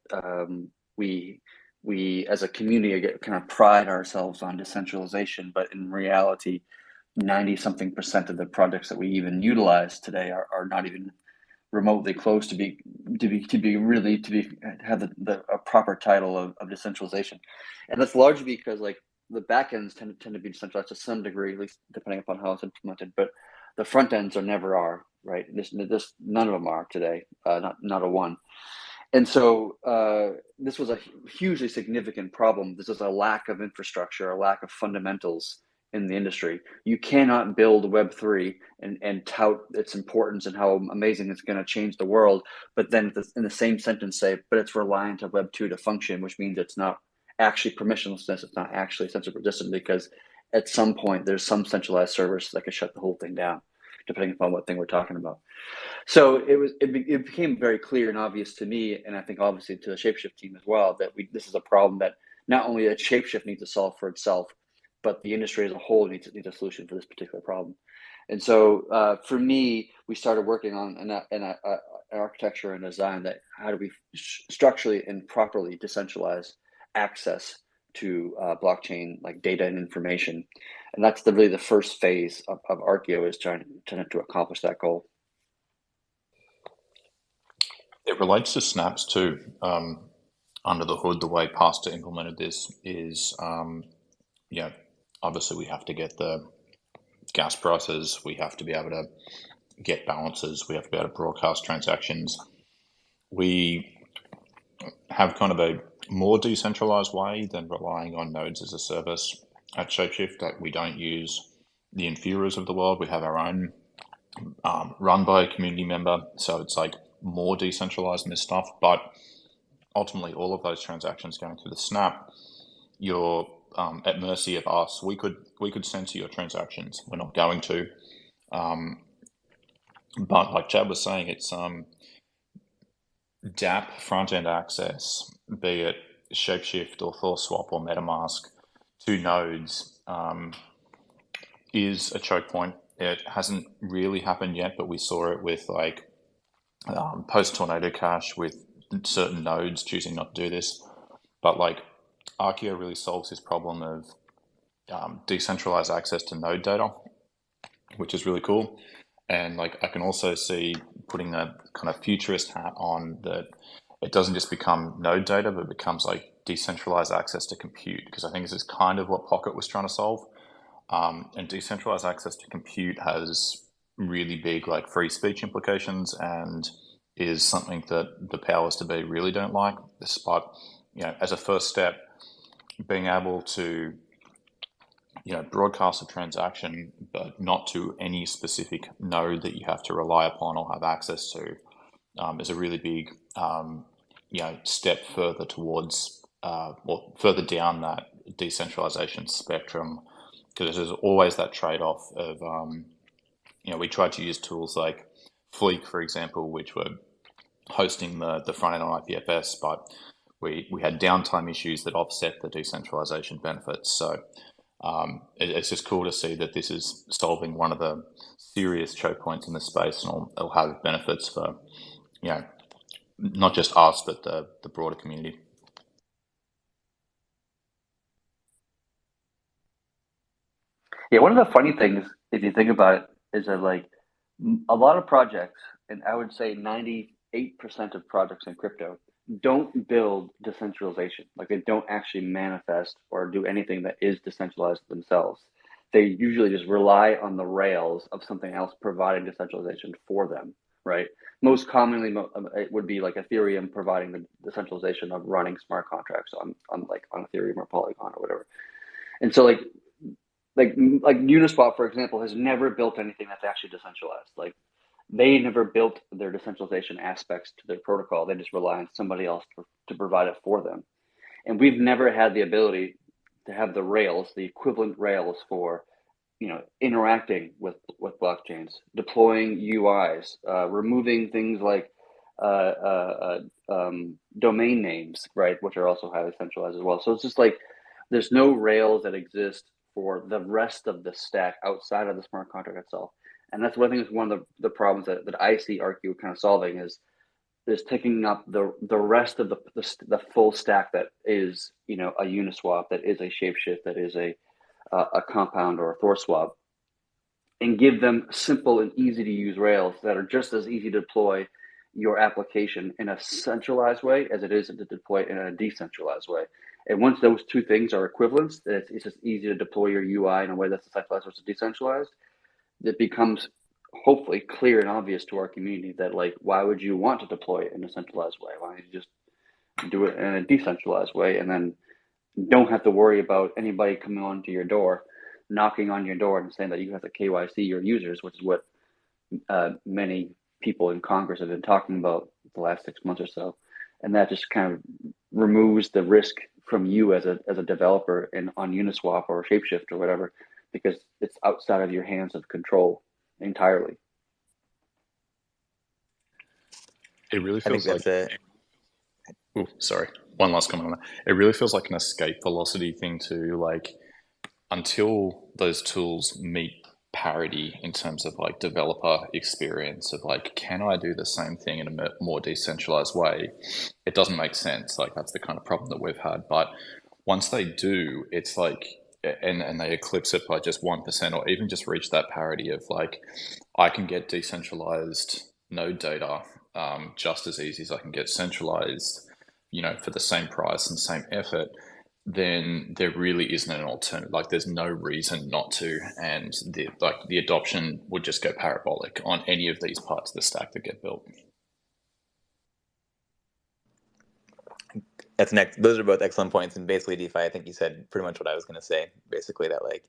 we as a community kind of pride ourselves on decentralization, but in reality 90-something% of the projects that we even utilize today are not even remotely close to have a proper title of decentralization. And that's largely because like the back ends tend to be decentralized to some degree, at least depending upon how it's implemented, but the front ends never are, right? This none of them are today, not a one. And so this was a hugely significant problem. This is a lack of infrastructure, a lack of fundamentals in the industry. You cannot build Web3 and tout its importance and how amazing it's going to change the world, but then in the same sentence say, but it's reliant on Web2 to function, which means it's not actually permissionlessness. It's not actually censorship resistant, because at some point there's some centralized service that could shut the whole thing down, depending upon what thing we're talking about. So it became very clear and obvious to me, and I think obviously to the ShapeShift team as well, that this is a problem that not only that ShapeShift needs to solve for itself, but the industry as a whole needs a solution for this particular problem. And so for me, we started working on an architecture and design that how do we structurally and properly decentralize access to blockchain like data and information. And that's really the first phase of Arkeo, is trying to accomplish that goal. It relates to snaps too. Under the hood, the way Pastor implemented this is, obviously we have to get the gas prices, we have to be able to get balances, we have to be able to broadcast transactions. We have kind of a more decentralized way than relying on nodes as a service at ShapeShift. That we don't use the Infurias of the world. We have our own run by a community member, so it's like more decentralized in this stuff. But ultimately, all of those transactions going through the snap, you're at mercy of us. We could censor your transactions. We're not going to. But like Chad was saying, it's DApp front-end access, be it ShapeShift or THORSwap or MetaMask, to nodes, is a choke point. It hasn't really happened yet, but we saw it with like post-Tornado Cash with certain nodes choosing not to do this. But like Arkeo really solves this problem of decentralized access to node data, which is really cool. And like I can also see putting a kind of futurist hat on, that it doesn't just become node data, but it becomes like decentralized access to compute, because I think this is kind of what Pocket was trying to solve. And decentralized access to compute has really big like free speech implications, and is something that the powers to be really don't like. But as a first step, being able to broadcast a transaction, but not to any specific node that you have to rely upon or have access to, is a really big, step further towards, or further down that decentralization spectrum. Because there's always that trade-off of, we tried to use tools like Fleek, for example, which were hosting the front end on IPFS, but we had downtime issues that offset the decentralization benefits. So it's just cool to see that this is solving one of the serious choke points in the space, and it'll have benefits for, not just us, but the broader community. Yeah, one of the funny things, if you think about it, is that like a lot of projects, and I would say 98% of projects in crypto, don't build decentralization. Like they don't actually manifest or do anything that is decentralized themselves. They usually just rely on the rails of something else providing decentralization for them, right? Most commonly, it would be like Ethereum providing the decentralization of running smart contracts on Ethereum or Polygon or whatever. And so like Uniswap, for example, has never built anything that's actually decentralized. Like they never built their decentralization aspects to their protocol. They just rely on somebody else to provide it for them. And we've never had the ability to have the rails, the equivalent rails for, interacting with blockchains, deploying UIs, removing things like domain names, right, which are also highly centralized as well. So it's just like there's no rails that exist for the rest of the stack outside of the smart contract itself. And that's what I think is one of the problems that I see Arkeo kind of solving, is taking up the rest of the full stack that is, a Uniswap, that is a ShapeShift, that is a Compound or a THORSwap, and give them simple and easy to use rails that are just as easy to deploy your application in a centralized way as it is to deploy in a decentralized way. And once those two things are equivalents, it's just easy to deploy your UI in a way that's centralized versus decentralized. It becomes hopefully clear and obvious to our community that, like, why would you want to deploy it in a centralized way? Why don't you just do it in a decentralized way, and then don't have to worry about anybody coming onto your door, knocking on your door and saying that you have to KYC your users, which is what many people in Congress have been talking about the last 6 months or so. And that just kind of removes the risk from you as a developer on Uniswap or ShapeShift or whatever, because it's outside of your hands of control entirely. It really I think feels that's like. Oh, sorry. One last comment on that. It really feels like an escape velocity thing too. Like until those tools meet parity in terms of like developer experience of like, can I do the same thing in a more decentralized way? It doesn't make sense. Like that's the kind of problem that we've had. But once they do, it's like, and they eclipse it by just 1% or even just reach that parity of like, I can get decentralized node data just as easy as I can get centralized, for the same price and same effort, then there really isn't an alternative. Like there's no reason not to, and the adoption would just go parabolic on any of these parts of the stack that get built. That's next. Those are both excellent points. And basically, DeFi, I think you said pretty much what I was going to say. Basically, that like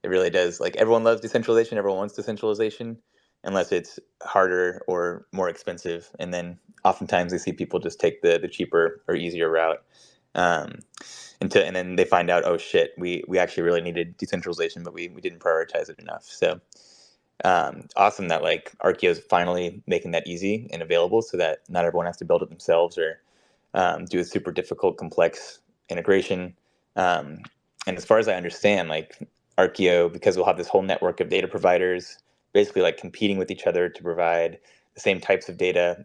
it really does. Like everyone loves decentralization. Everyone wants decentralization, unless it's harder or more expensive. And then oftentimes they see people just take the cheaper or easier route. And then they find out, oh shit, we actually really needed decentralization, but we didn't prioritize it enough. So awesome that like Arkeo is finally making that easy and available, so that not everyone has to build it themselves or do a super difficult, complex integration. And as far as I understand, like Arkeo, because we'll have this whole network of data providers, basically like competing with each other to provide the same types of data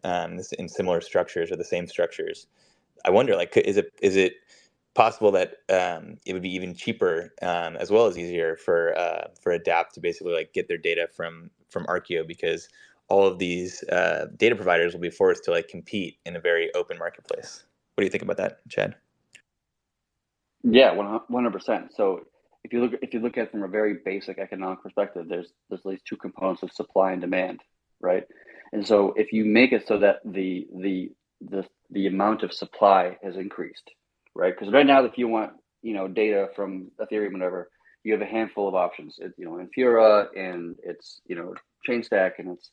in similar structures or the same structures. I wonder, like, is it possible that it would be even cheaper as well as easier for Adapt to basically like get their data from Arkeo, because all of these data providers will be forced to like compete in a very open marketplace. What do you think about that, Chad? Yeah, 100%. So if you look at it from a very basic economic perspective, there's these two components of supply and demand, right? And so if you make it so that the amount of supply has increased, right? Because right now, if you want data from Ethereum, whatever, you have a handful of options. Infura, and it's Chainstack, and it's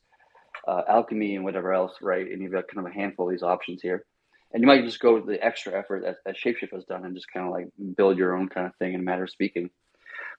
Alchemy, and whatever else, right? And you've got kind of a handful of these options here. And you might just go the extra effort that ShapeShift has done and just kind of like build your own kind of thing in a matter of speaking.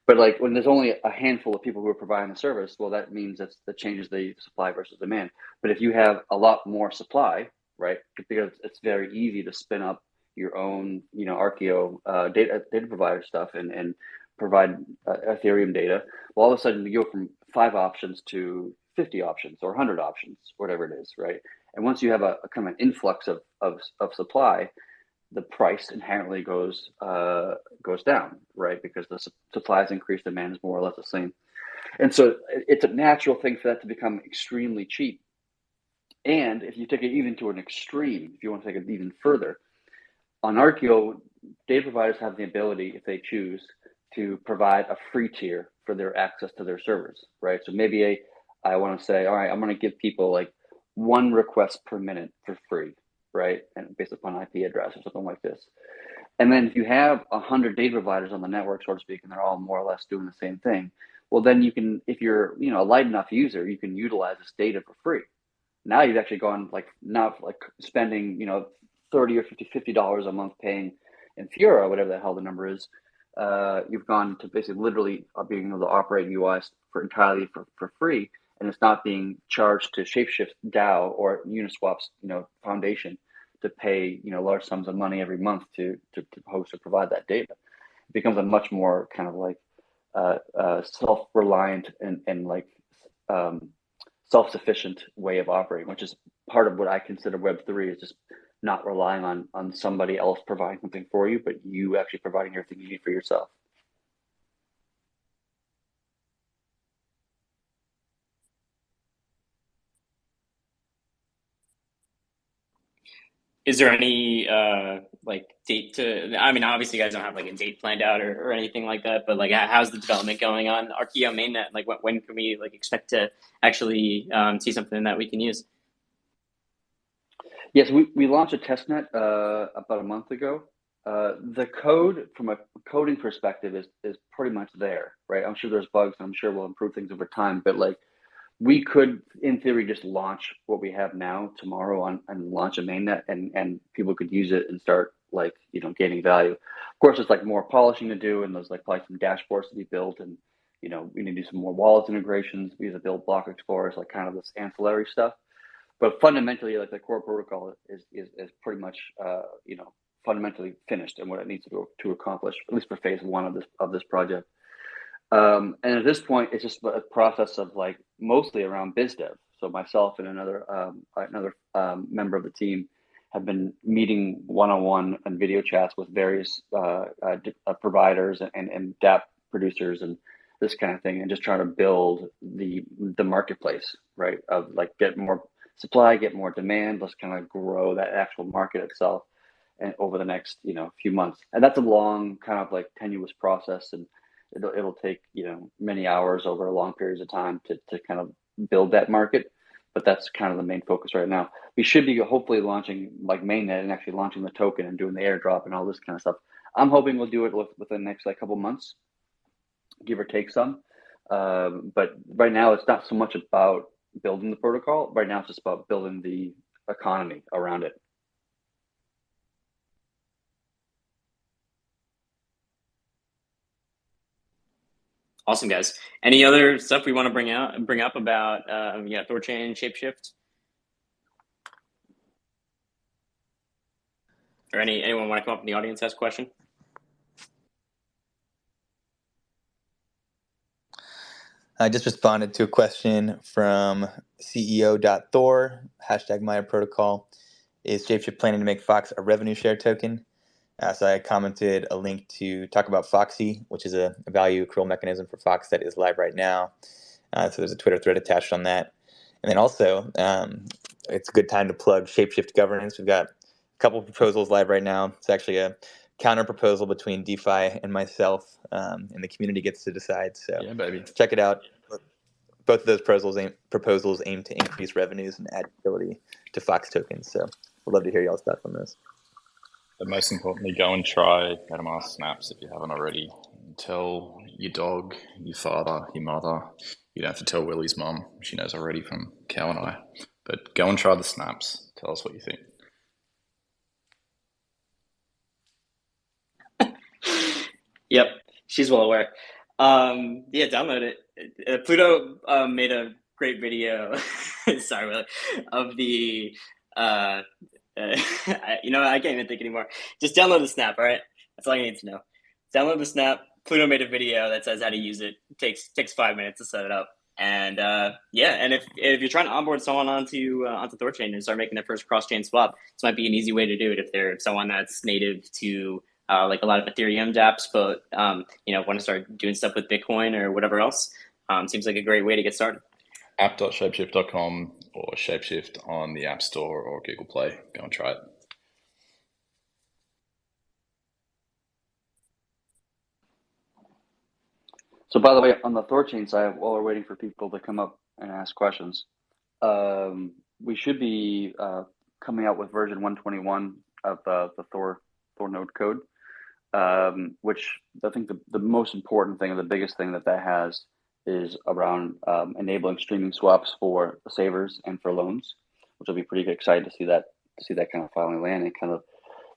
But like when there's only a handful of people who are providing the service, well, that means that changes the supply versus demand. But if you have a lot more supply, right, because it's very easy to spin up your own, Arkeo data provider stuff and provide Ethereum data, well, all of a sudden you go from 5 options to 50 options or 100 options, whatever it is, right? And once you have a kind of an influx of supply, the price inherently goes down, right? Because the supply is increased, demand is more or less the same. And so it's a natural thing for that to become extremely cheap. And if you take it even to an extreme, if you want to take it even further, on Arkeo, data providers have the ability, if they choose, to provide a free tier for their access to their servers, right? So maybe I want to say, all right, I'm going to give people like 1 request per minute for free, right? And based upon IP address or something like this. And then if you have 100 data providers on the network, so to speak, and they're all more or less doing the same thing, well, then you can, if you're a light enough user, you can utilize this data for free. Now you've actually gone spending $30 or $50 a month paying Infura, whatever the hell the number is. You've gone to basically literally being able to operate UIs entirely for free, and it's not being charged to ShapeShift DAO or Uniswap's foundation to pay large sums of money every month to host or provide that data. It becomes a much more kind of like self-reliant and like self-sufficient way of operating, which is part of what I consider Web3, is just not relying on somebody else providing something for you, but you actually providing everything you need for yourself. Is there any like date to? I mean, obviously, you guys don't have like a date planned out or anything like that. But like, how's the development going on Arkeo mainnet? Like, when can we like expect to actually see something that we can use? Yes, we launched a testnet about a month ago. The code, from a coding perspective, is pretty much there, right? I'm sure there's bugs, and I'm sure we'll improve things over time. But like, we could, in theory, just launch what we have now tomorrow and launch a mainnet, and people could use it and start like, gaining value. Of course, there's like more polishing to do, and there's like probably some dashboards to be built, and we need to do some more wallet integrations. We need to build block explorers, like kind of this ancillary stuff. But fundamentally, like the core protocol is pretty much fundamentally finished and what it needs to accomplish, at least for phase one of this project. And at this point, it's just a process of like mostly around biz dev. So myself and another member of the team have been meeting one-on-one and video chats with various providers and DApp producers and this kind of thing, and just trying to build the marketplace, right? Of like get more supply, get more demand. Let's kind of grow that actual market itself, and over the next few months. And that's a long kind of like tenuous process, and it'll take many hours over long periods of time to kind of build that market. But that's kind of the main focus right now. We should be hopefully launching like mainnet and actually launching the token and doing the airdrop and all this kind of stuff. I'm hoping we'll do it within the next like couple months, give or take some. But right now it's not so much about building the protocol. Right now it's just about building the economy around it. Awesome, guys. Any other stuff we want to bring up about THORChain, ShapeShift? Or anyone want to come up in the audience, ask a question? I just responded to a question from CEO.Thor, #Maya Protocol. Is ShapeShift planning to make Fox a revenue share token? So I commented a link to talk about Foxy, which is a value accrual mechanism for Fox that is live right now. So there's a Twitter thread attached on that. And then also, it's a good time to plug ShapeShift governance. We've got a couple of proposals live right now. It's actually a counter proposal between DeFi and myself, and the community gets to decide. So Yeah, baby. Check it out. Both of those proposals aim to increase revenues and add utility to Fox tokens. So we'd love to hear y'all's thoughts on this. But most importantly, go and try MetaMask snaps if you haven't already. Tell your dog, your father, your mother. You don't have to tell Willie's mum. She knows already from Cow and I. But go and try the snaps. Tell us what you think. Yep, she's well aware. Download it. Pluto made a great video. Sorry, Willie, of the. I can't even think anymore. Just download the snap. All right, that's all you need to know. Download the snap. Pluto made a video that says how to use it. It takes 5 minutes to set it up. And and if you're trying to onboard someone onto THORChain and start making their first cross-chain swap, this might be an easy way to do it if they're someone that's native to like a lot of Ethereum dApps, but want to start doing stuff with Bitcoin or whatever else. Seems like a great way to get started. app.shapeshift.com or ShapeShift on the App Store or Google Play. Go and try it. So by the way, on the THORChain side, while we're waiting for people to come up and ask questions, we should be coming out with version 121 of the Thor node code, which I think the most important thing, the biggest thing that has is around enabling streaming swaps for savers and for loans, which will be pretty excited to see that kind of finally land and kind of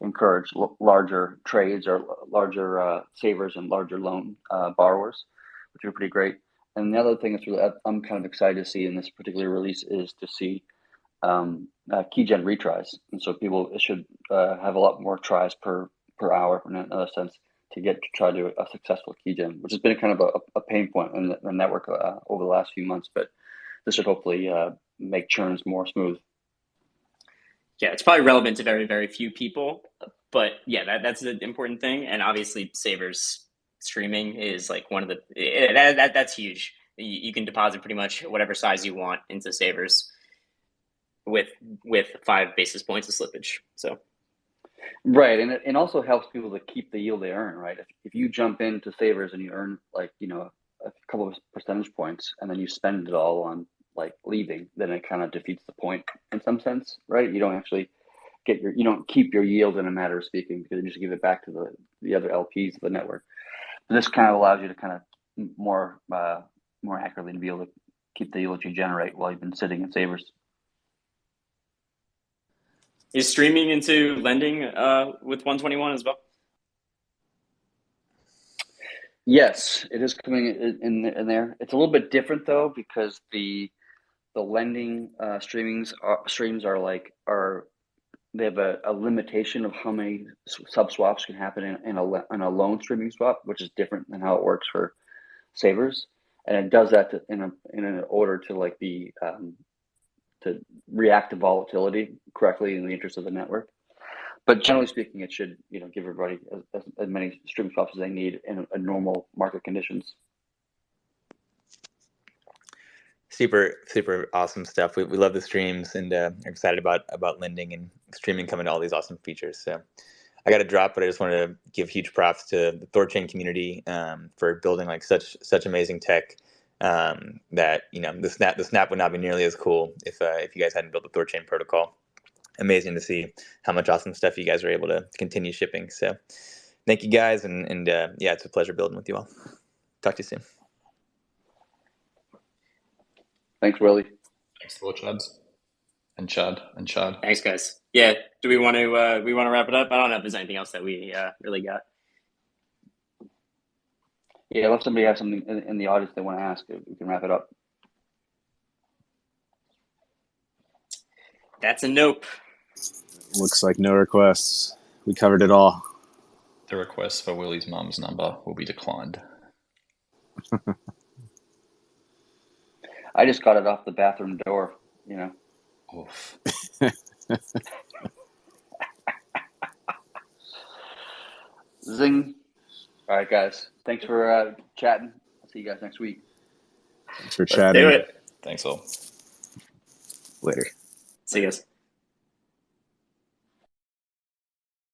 encourage larger trades or larger savers and larger loan borrowers, which would be pretty great. And the other thing that's really I'm kind of excited to see in this particular release is to see keygen retries, and so people should have a lot more tries per hour in another sense to try to do a successful keygen, which has been kind of a pain point in the network over the last few months. But this should hopefully make churns more smooth. Yeah, it's probably relevant to very, very few people, but yeah, that's the important thing. And obviously, savers streaming is like one of the that's huge. You can deposit pretty much whatever size you want into savers with 5 basis points of slippage. So. Right, and it also helps people to keep the yield they earn, right? If you jump into savers and you earn like a couple of percentage points, and then you spend it all on like leaving, then it kind of defeats the point in some sense, right? You don't actually you don't keep your yield in a matter of speaking, because you just give it back to the other LPs of the network. But this kind of allows you to kind of more accurately to be able to keep the yield you generate while you've been sitting in savers. Is streaming into lending with 121 as well? Yes, it is coming in there. It's a little bit different though, because the lending streams are they have a limitation of how many sub swaps can happen in a loan streaming swap, which is different than how it works for savers, and it does that in an order to like be to react to volatility correctly in the interest of the network. But generally speaking, it should give everybody as many stream swaps as they need in a normal market conditions. Super awesome stuff. We love the streams and are excited about lending and streaming coming to all these awesome features. So I got to drop, but I just wanted to give huge props to the THORChain community for building like such amazing tech that the snap would not be nearly as cool if you guys hadn't built the THORChain protocol. Amazing to see how much awesome stuff you guys are able to continue shipping. So thank you guys, and yeah, it's a pleasure building with you all. Talk to you soon. Thanks, Willie. Thanks to all Chads. And Chad. Thanks, guys. Yeah, do we want to wrap it up? I don't know if there's anything else that we really got. Yeah, if somebody has something in the audience they want to ask, we can wrap it up. That's a nope. Looks like no requests. We covered it all. The request for Willie's mum's number will be declined. I just got it off the bathroom door, Oof. Zing. All right, guys. Thanks for chatting. I'll see you guys next week. Thanks for Let's chatting. do it. Thanks all. Later. See you guys.